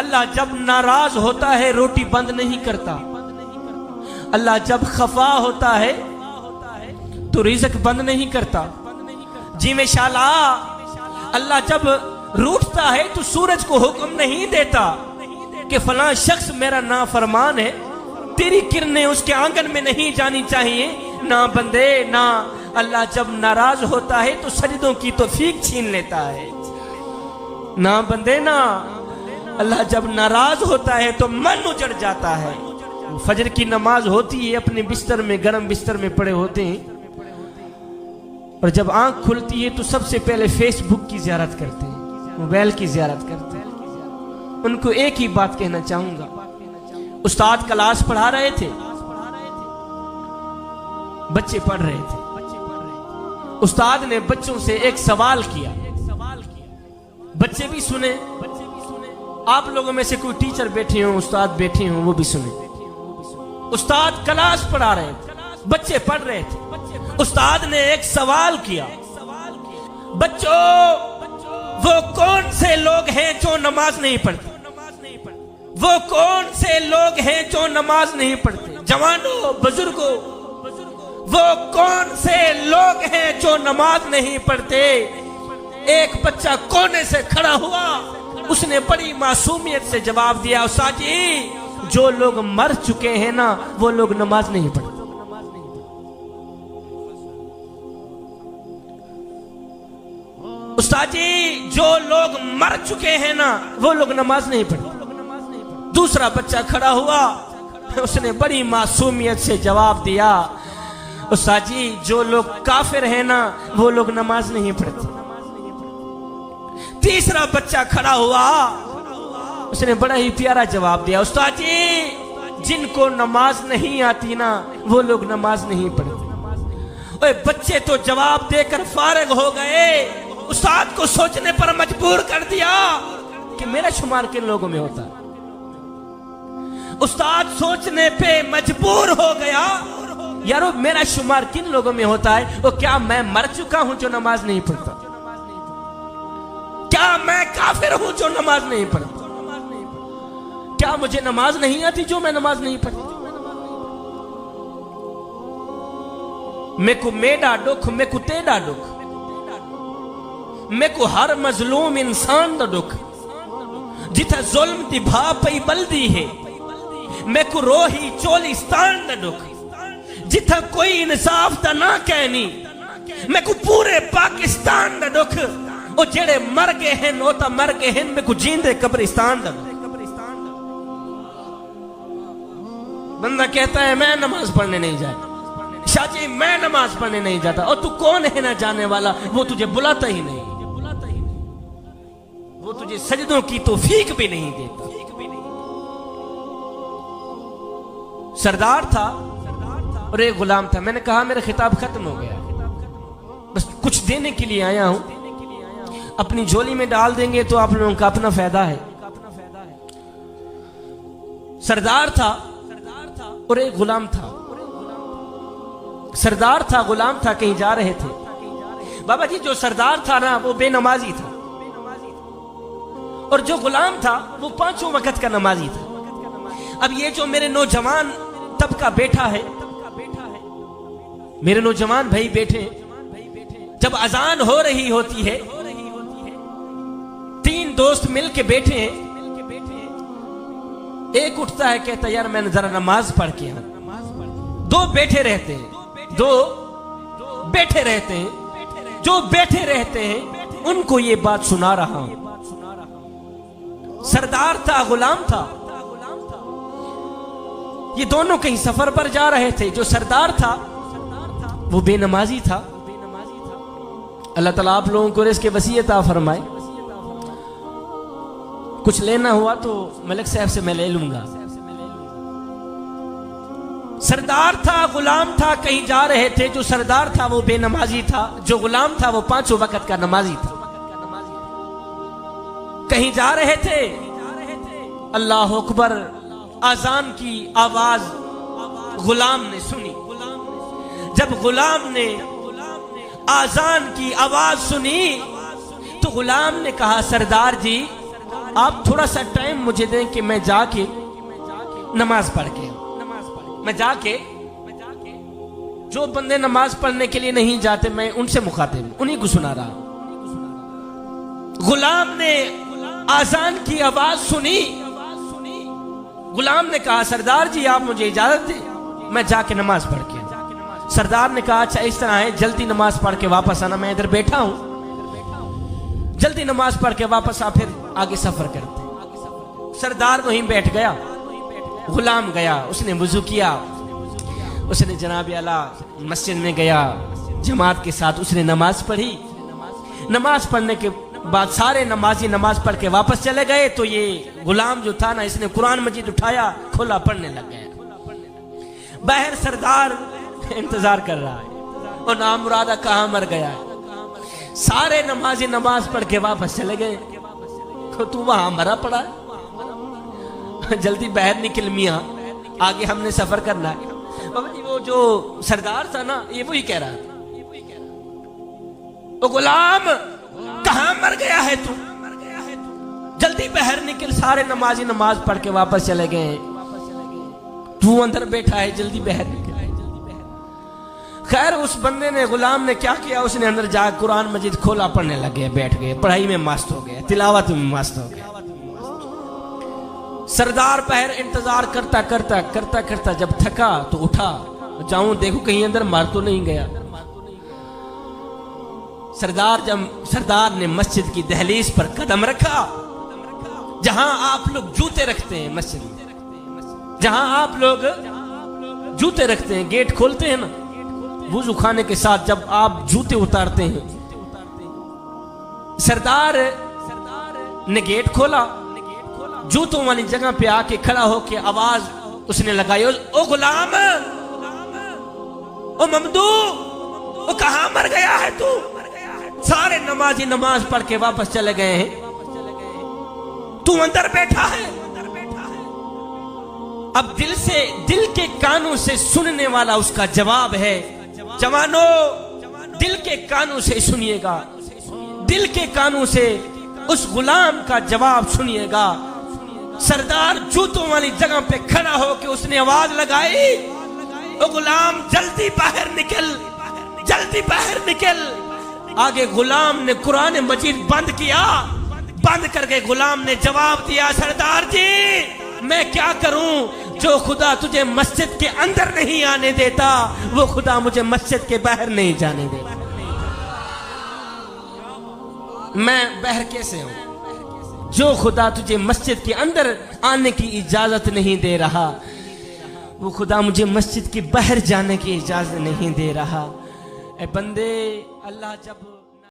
अल्लाह जब नाराज होता है रोटी बंद नहीं करता। अल्लाह जब खफा होता है तो रिज़्क बंद नहीं करता। जी में शाला अल्लाह जब रूठता है तो सूरज को हुक्म नहीं देता कि फलां शख्स मेरा नाफरमान है, तेरी किरणें उसके आंगन में नहीं जानी चाहिए। ना बंदे ना, अल्लाह जब नाराज होता है तो सजदों की तौफीक छीन लेता है। ना बंदे ना, अल्लाह जब नाराज होता है तो मन उजड़ जाता है। फजर की नमाज होती है, अपने बिस्तर में, गर्म बिस्तर में पड़े होते हैं, और जब आंख खुलती है तो सबसे पहले फेसबुक की ज़ियारत करते हैं, मोबाइल की ज़ियारत करते हैं। उनको एक ही बात कहना चाहूंगा, उस्ताद क्लास पढ़ा रहे थे, बच्चे पढ़ रहे थे, उस्ताद ने बच्चों से एक सवाल किया, बच्चे भी सुने, आप लोगों में से कोई टीचर बैठे हो, उस्ताद बैठे हो, वो भी सुने। उस्ताद क्लास पढ़ा रहे थे, बच्चे पढ़ रहे थे, उस्ताद ने एक सवाल किया, बच्चों वो कौन से लोग हैं जो नमाज नहीं पढ़ते? वो कौन से लोग हैं जो नमाज नहीं पढ़ते? जवानों, बुजुर्गों, वो कौन से लोग हैं जो नमाज नहीं पढ़ते? एक बच्चा कोने से खड़ा हुआ, उसने बड़ी मासूमियत से जवाब दिया, उस्ताद जी जो लोग मर चुके हैं ना, वो लोग नमाज नहीं पढ़ते। उस्ताद जी जो लोग मर चुके हैं ना, वो लोग नमाज नहीं पढ़ते। दूसरा बच्चा खड़ा हुआ, उसने बड़ी मासूमियत से जवाब दिया, उस्ताद जी जो लोग काफिर हैं ना, वो लोग नमाज नहीं पढ़ते। तीसरा बच्चा खड़ा हुआ, उसने बड़ा ही प्यारा जवाब दिया, उस्ताद जी जिनको नमाज नहीं आती ना, वो लोग नमाज नहीं पढ़ते। ओए बच्चे तो जवाब देकर फारिग हो गए, उस्ताद को सोचने पर मजबूर कर दिया कि मेरा शुमार किन लोगों में होता है। उस्ताद सोचने पे मजबूर हो गया, यारो मेरा शुमार किन लोगों में होता है? वो क्या मैं मर चुका हूं जो नमाज नहीं पढ़ता? क्या मैं काफिर हूं जो नमाज नहीं पढ़ता? क्या मुझे नमाज नहीं आती जो मैं नमाज नहीं पढ़ता? मेको मेरा दुख, मेको तेरा दुख, मेको हर मजलूम इंसान दा दुख, जिथा जुल्म दी भा पई बल्दी है, मेको रोही चोलिस्तान दा दुख, जिथा कोई इंसाफ दा ना कहनी, मेको पूरे पाकिस्तान दा दुख, ओ जेड़े मर गए हैं ओ ता मर गए हैं, मेको जींदे कब्रिस्तान दा। बंदा कहता है मैं नमाज पढ़ने नहीं जाता, शाजी मैं नमाज पढ़ने नहीं जाता, और तू कौन है ना जाने वाला? वो तुझे बुलाता ही नहीं, वो तुझे सजदों की तौफीक भी नहीं देता। सरदार था और एक गुलाम था। मैंने कहा मेरा खिताब खत्म हो गया, बस कुछ देने के लिए आया हूं, अपनी झोली में डाल देंगे तो आप लोगों का अपना फायदा है। सरदार था और एक गुलाम था। सरदार था, गुलाम था, कहीं जा रहे थे। बाबा जी जो सरदार था ना, वो बेनमाजी था, और जो गुलाम था वो पांचों वक्त का नमाजी था। अब ये जो मेरे नौजवान तबका बैठा है, मेरे नौजवान भाई बैठे, जब अजान हो रही होती है, तीन दोस्त मिल के बैठे हैं, एक उठता है कहता यार मैं जरा नमाज पढ़ के आऊं। दो बैठे रहते हैं, दो बैठे रहते हैं, जो बैठे रहते हैं उनको ये बात सुना रहा हूं। सरदार था, गुलाम था, ये दोनों कहीं सफर पर जा रहे थे। जो सरदार था वो बेनमाजी था। अल्लाह ताला आप लोगों को इसके वसीयत फरमाए। कुछ लेना हुआ तो मलिक साहब से मैं ले लूंगा। सरदार था, गुलाम था, कहीं जा रहे थे। जो सरदार था वो बेनमाजी था, जो गुलाम था वो पांचों वक्त का नमाजी था। कहीं जा रहे थे, अल्लाह अकबर आजान की आवाज गुलाम ने सुनी। जब गुलाम ने आजान की आवाज सुनी तो गुलाम ने कहा सरदार जी आप थोड़ा सा टाइम मुझे दें कि मैं जाके नमाज पढ़ के, मैं जाके, जो बंदे नमाज पढ़ने के लिए नहीं जाते मैं उनसे मुखातिब, उन्हीं को सुना रहा। गुलाम ने आजान की आवाज सुनी, गुलाम ने कहा सरदार जी आप मुझे इजाजत दें, मैं जाके नमाज पढ़ के। सरदार ने कहा अच्छा इस तरह है, जल्दी नमाज पढ़ के वापस आना, मैं इधर बैठा हूं, जल्दी नमाज पढ़ के वापस आ, फिर आगे सफर करते। सरदार वहीं बैठ गया, गुलाम गया, उसने वुजू किया, उसने जनाब आला मस्जिद में गया, जमात के साथ उसने नमाज पढ़ी। नमाज पढ़ने के बाद सारे नमाजी नमाज पढ़ के वापस चले गए, तो ये गुलाम जो था ना, इसने कुरान मजीद उठाया, खोला, पढ़ने लग गया। बाहर सरदार इंतजार कर रहा है, और नाम मुरादा कहाँ मर गया है। सारे नमाजी नमाज पढ़ के वापस चले गए, तो तू वहां मरा पड़ा है, जल्दी बाहर निकल मियां, आगे हमने सफर करना है। बाबा जी वो जो सरदार था ना, ये वही कह रहा था, ओ गुलाम कहां मर गया है तू, जल्दी बाहर निकल। सारे नमाजी नमाज पढ़ के वापस चले गए, तू अंदर बैठा है, जल्दी बाहर निकल। खैर उस बंदे ने, गुलाम ने क्या किया, उसने अंदर जाकर कुरान मजीद खोला, पढ़ने लग गया, बैठ गए, पढ़ाई में मस्त हो गया, तिलावत में मस्त हो गया। सरदार बाहर इंतजार करता करता करता करता जब थका तो उठा, जाऊं देखो कहीं अंदर मार तो नहीं गया। सरदार ने मस्जिद की दहलीज पर कदम रखा, जहां आप लोग जूते रखते हैं, मस्जिद में जहां आप लोग जूते रखते हैं, गेट खोलते हैं ना, वुजू खाने के साथ जब आप जूते उतारते हैं, सरदार ने गेट खोला, जूतों वाली जगह पे आके खड़ा होके आवाज उसने लगाई, ओ गुलाम, ओ ममदू, ओ कहां मर गया है तू। सारे नमाजी नमाज पढ़ के वापस चले गए हैं, तू अंदर बैठा है। अब दिल के कानों से सुनने वाला उसका जवाब है। जवानों दिल के कानों से सुनिएगा, दिल के कानों से उस गुलाम का जवाब सुनिएगा। सरदार जूतों वाली जगह पे खड़ा होकर उसने आवाज लगाई, ओ गुलाम जल्दी बाहर निकल, जल्दी बाहर निकल। आगे गुलाम ने कुरान मजीद बंद किया, बंद करके गुलाम ने जवाब दिया, सरदार जी मैं क्या करूं, जो खुदा तुझे मस्जिद के अंदर नहीं आने देता, वो खुदा मुझे मस्जिद के बाहर नहीं जाने देता। मैं बाहर कैसे हूं, जो खुदा तुझे मस्जिद के अंदर आने की इजाजत नहीं दे रहा, वो खुदा मुझे मस्जिद के बाहर जाने की इजाजत नहीं दे रहा। ए बंदे, अल्लाह जब